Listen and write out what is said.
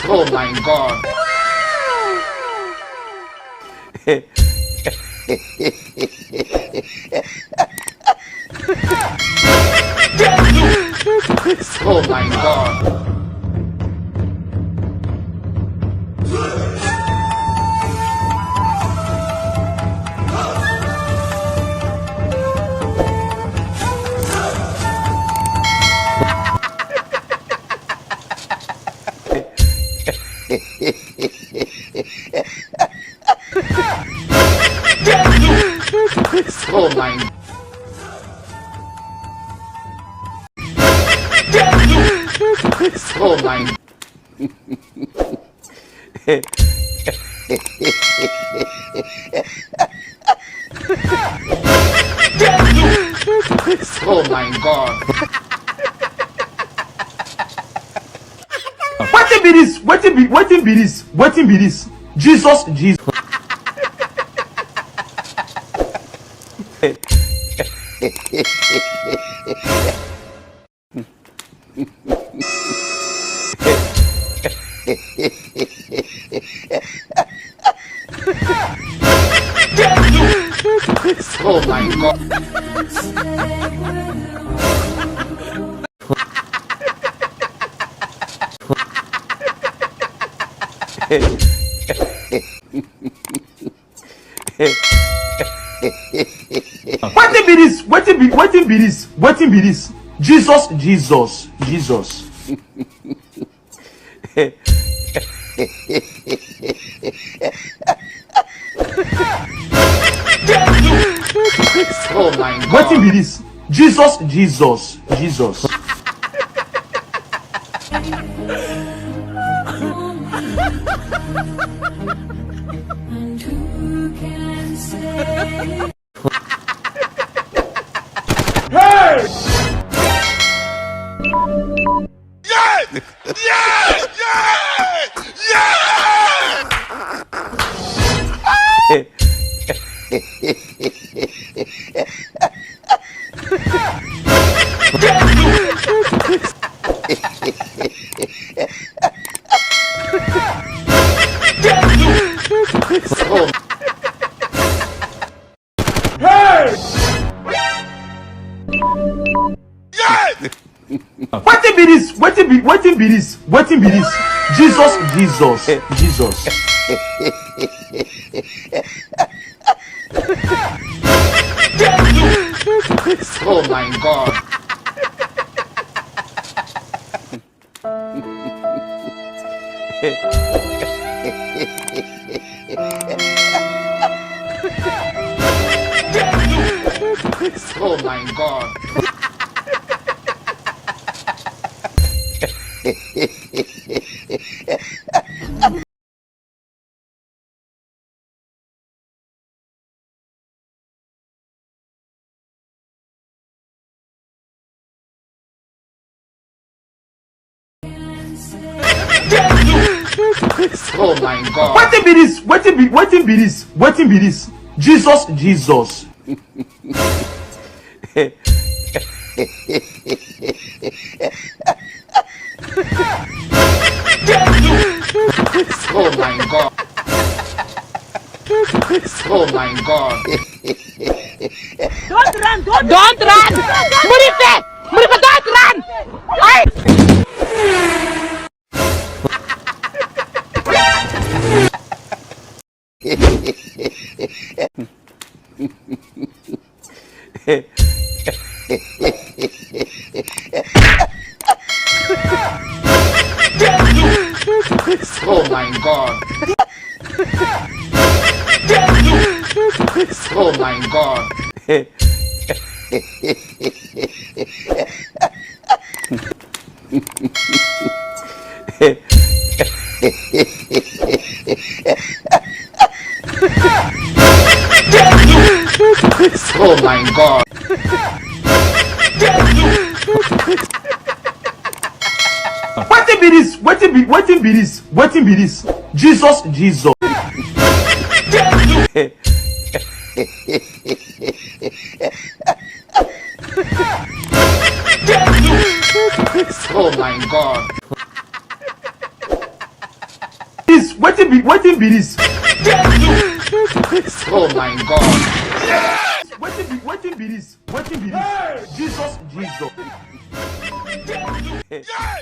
Oh my God. Oh my God. Oh my. Oh my. Oh my God. Wetin be this? Wetin be this? Wetin be this? Jesus. Oh my God. Wetin be this? Wetin be this? Wetin be this? Jesus. Oh my God. Wetin be this? Jesus. Hey! Wetin be this? Wetin be this? Wetin be this? Jesus. Oh my God. Oh my God. Oh my God. Wetin be this? Wetin be this? Wetin be this? Jesus. Oh my God. Oh my God. Don't run! Murife, don't run! Ay! Oh my God. Oh my God. Oh my God. Wetin be this? Wetin be this? Wetin be this? Jesus. Oh my God. This wetin be this? Oh my God. Wetin be this? Jesus.